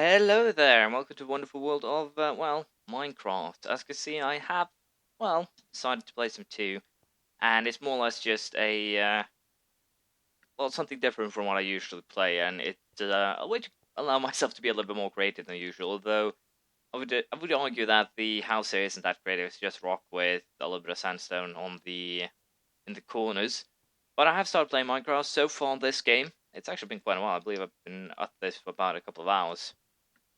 Hello there, and welcome to the wonderful world of, Minecraft. As you can see, I have, decided to play some too, and it's more or less just something different from what I usually play, and it's a way to allow myself to be a little bit more creative than usual, although I would argue that the house here isn't that creative, it's just rock with a little bit of sandstone in the corners. But I have started playing Minecraft so far this game. It's actually been quite a while. I believe I've been at this for about a couple of hours.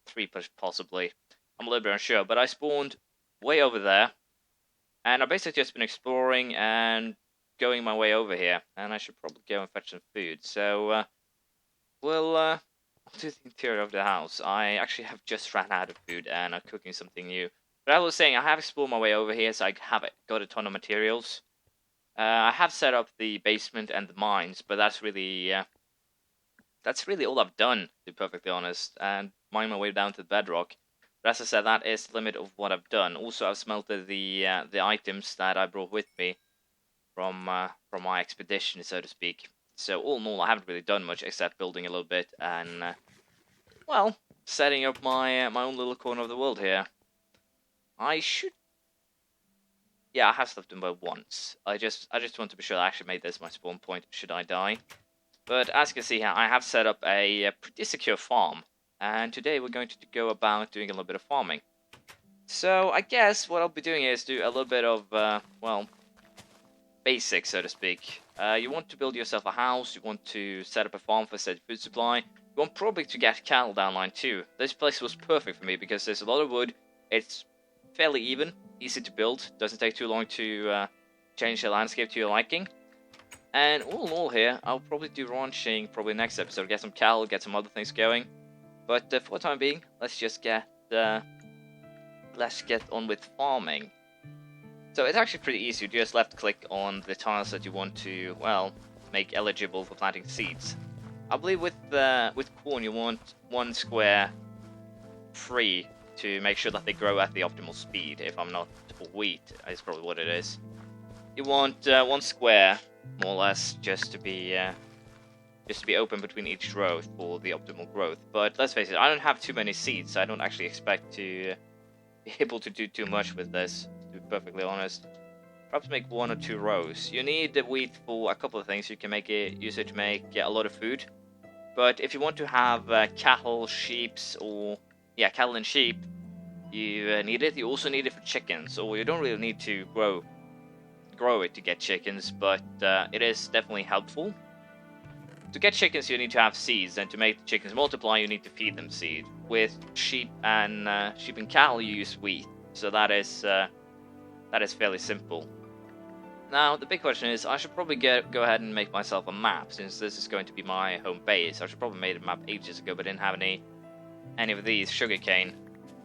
Three possibly. I'm a little bit unsure, but I spawned way over there, and I've basically just been exploring and going my way over here, and I should probably go and fetch some food. So, we'll do the interior of the house. I actually have just ran out of food, and I'm cooking something new. But I was saying, I have explored my way over here, so I have got a ton of materials. I have set up the basement and the mines, but that's really all I've done, to be perfectly honest, and mine my way down to the bedrock. But as I said, that is the limit of what I've done. Also, I've smelted the items that I brought with me from my expedition, so to speak. So all in all, I haven't really done much except building a little bit and setting up my own little corner of the world here. I have slept in by once. I just want to be sure I actually made this my spawn point should I die. But as you can see here, I have set up a pretty secure farm, and today we're going to go about doing a little bit of farming. So I guess what I'll be doing is do a little bit of, basics, so to speak. You want to build yourself a house, you want to set up a farm for said food supply, you want probably to get cattle downline too. This place was perfect for me because there's a lot of wood, it's fairly even, easy to build, doesn't take too long to change the landscape to your liking. And all in all here, I'll probably do ranching probably next episode, get some cattle, get some other things going. But for the time being, let's get on with farming. So it's actually pretty easy. You just left click on the tiles that you want to, make eligible for planting seeds. I believe with corn you want one square free to make sure that they grow at the optimal speed. If I'm not, or wheat is probably what it is. You want one square, more or less, just to be open between each row for the optimal growth. But let's face it, I don't have too many seeds, so I don't actually expect to be able to do too much with this, to be perfectly honest. Perhaps make one or two rows. You need the wheat for a couple of things. You can use it to make a lot of food. But if you want to have cattle, cattle and sheep, you need it. You also need it for chickens, or you don't really need to grow it to get chickens, but it is definitely helpful. To get chickens, you need to have seeds, and to make the chickens multiply, you need to feed them seed. With sheep and cattle, you use wheat, so that is fairly simple. Now, the big question is, I should probably go ahead and make myself a map, since this is going to be my home base. I should probably made a map ages ago, but didn't have any of these. Sugarcane.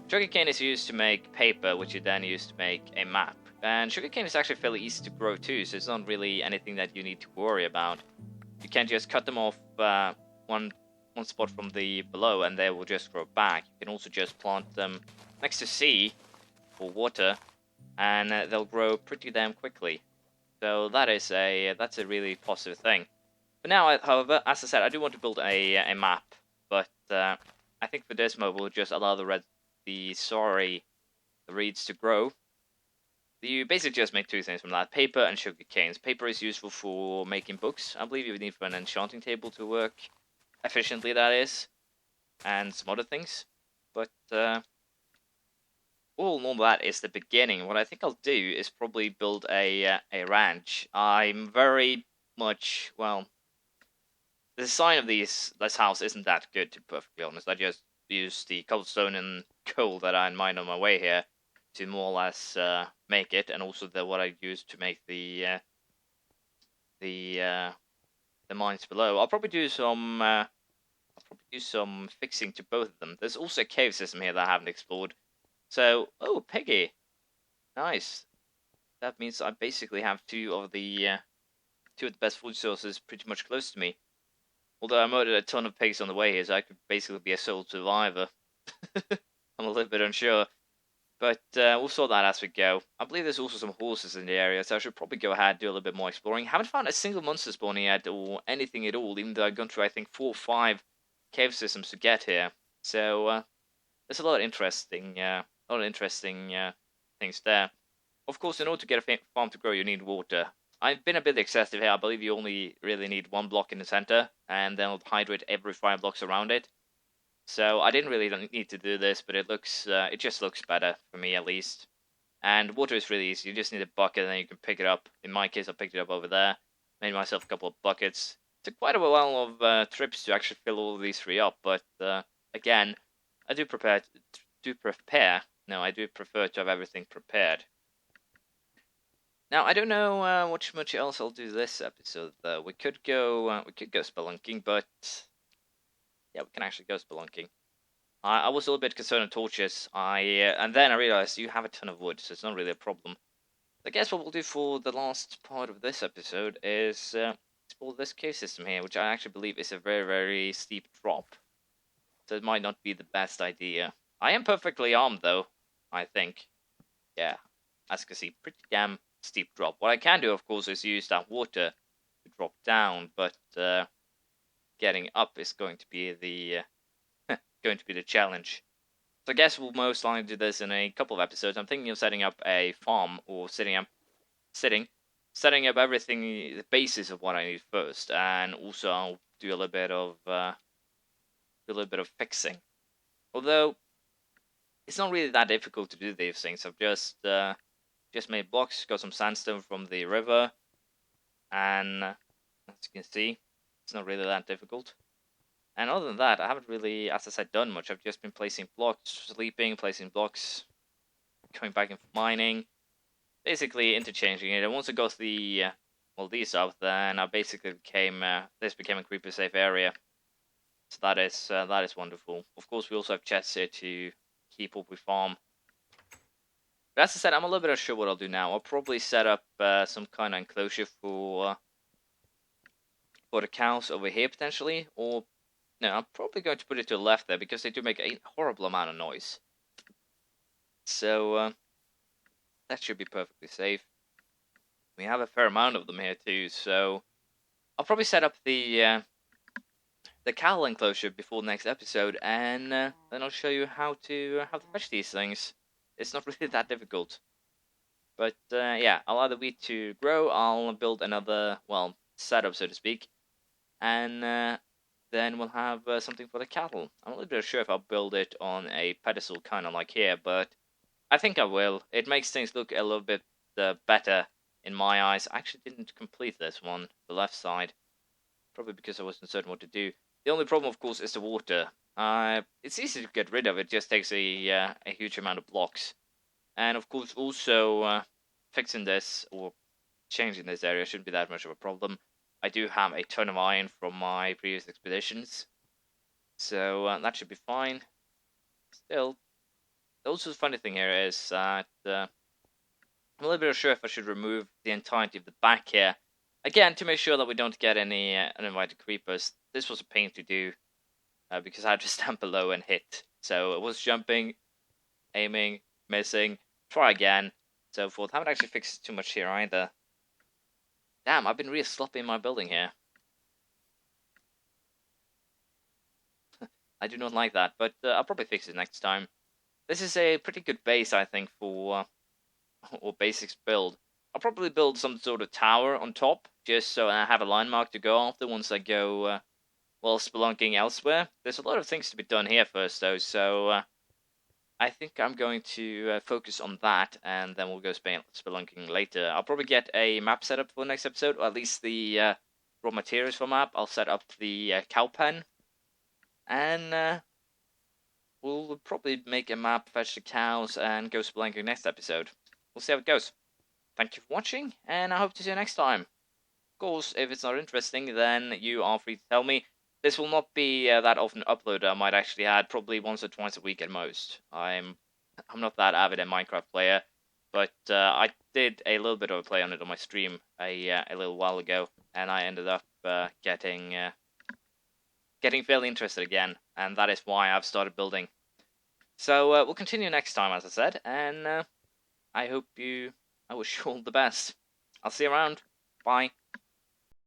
Sugarcane is used to make paper, which you then use to make a map. And sugarcane is actually fairly easy to grow too, so it's not really anything that you need to worry about. You can just cut them off one spot from the below, and they will just grow back. You can also just plant them next to sea for water, and they'll grow pretty damn quickly. So that's a really positive thing. For now, however, as I said, I do want to build a map, but I think for this mode we'll just allow the reeds to grow. You basically just make two things from that, paper and sugar canes. Paper is useful for making books. I believe you would need for an enchanting table to work efficiently, that is, and some other things. But all in all, that is the beginning. What I think I'll do is probably build a ranch. I'm very much, the design of this house isn't that good, to be perfectly honest. I just used the cobblestone and coal that I mined on my way here to more or less make it, and also what I used to make the mines below. I'll probably do some fixing to both of them. There's also a cave system here that I haven't explored. So, piggy, nice. That means I basically have two of the best food sources pretty much close to me. Although I murdered a ton of pigs on the way here, so I could basically be a sole survivor. I'm a little bit unsure. But we'll sort that as we go. I believe there's also some horses in the area, so I should probably go ahead and do a little bit more exploring. Haven't found a single monster spawn yet, or anything at all, even though I've gone through, I think, 4 or 5 cave systems to get here. So there's a lot of interesting, things there. Of course, in order to get a farm to grow, you need water. I've been a bit excessive here. I believe you only really need 1 block in the center, and then hydrate every 5 blocks around it. So I didn't really need to do this, but it just looks better for me at least. And water is really easy. You just need a bucket, and then you can pick it up. In my case, I picked it up over there. Made myself a couple of buckets. Took quite a while of trips to actually fill all of these 3 up, but again, I do prefer. No, I do prefer to have everything prepared. Now I don't know what much else I'll do this episode. Though we could go spelunking, but yeah, we can actually go spelunking. I was a little bit concerned with torches. And then I realized you have a ton of wood, so it's not really a problem. I guess what we'll do for the last part of this episode is explore this cave system here, which I actually believe is a very, very steep drop. So it might not be the best idea. I am perfectly armed, though, I think. Yeah, as you can see, pretty damn steep drop. What I can do, of course, is use that water to drop down, but getting up is going to be the challenge. So I guess we'll most likely do this in a couple of episodes. I'm thinking of setting up a farm, or setting up everything, the basis of what I need first, and also I'll do a little bit of fixing. Although it's not really that difficult to do these things. I've just made blocks, got some sandstone from the river, and as you can see, it's not really that difficult. And other than that, I haven't really, as I said, done much. I've just been placing blocks, sleeping, placing blocks, coming back and mining, basically interchanging it. And once I got the these up, then I basically became this became a creeper safe area. So that is wonderful. Of course, we also have chests here to keep up with farm. But as I said, I'm a little bit unsure what I'll do now. I'll probably set up some kind of enclosure for the cows over here potentially, or no, I'm probably going to put it to the left there because they do make a horrible amount of noise. So that should be perfectly safe. We have a fair amount of them here too, so I'll probably set up the cow enclosure before the next episode, and then I'll show you how to fetch these things. It's not really that difficult. But yeah, I'll allow the wheat to grow. I'll build another setup, so to speak, and then we'll have something for the cattle. I'm a little bit unsure if I'll build it on a pedestal, kind of like here, but I think I will. It makes things look a little bit better in my eyes. I actually didn't complete this one, the left side, probably because I wasn't certain what to do. The only problem, of course, is the water. It's easy to get rid of. It just takes a huge amount of blocks, and of course, also fixing this or changing this area shouldn't be that much of a problem. I do have a ton of iron from my previous expeditions, so that should be fine. Still, also the funny thing here is that I'm a little bit unsure if I should remove the entirety of the back here. Again, to make sure that we don't get any uninvited creepers. This was a pain to do because I had to stand below and hit. So it was jumping, aiming, missing, try again, so forth. Haven't actually fixed too much here either. Damn, I've been really sloppy in my building here. I do not like that, but I'll probably fix it next time. This is a pretty good base, I think, for or basics build. I'll probably build some sort of tower on top, just so I have a landmark to go after once I go, spelunking elsewhere. There's a lot of things to be done here first, though, so I think I'm going to focus on that, and then we'll go spelunking later. I'll probably get a map set up for the next episode, or at least the raw materials for map. I'll set up the cow pen, and we'll probably make a map, fetch the cows, and go spelunking next episode. We'll see how it goes. Thank you for watching, and I hope to see you next time. Of course, if it's not interesting, then you are free to tell me. This will not be that often uploaded. I might actually add probably once or twice a week at most. I'm not that avid a Minecraft player, but I did a little bit of a play on it on my stream a little while ago, and I ended up getting fairly interested again, and that is why I've started building. So we'll continue next time, as I said, and I wish you all the best. I'll see you around. Bye.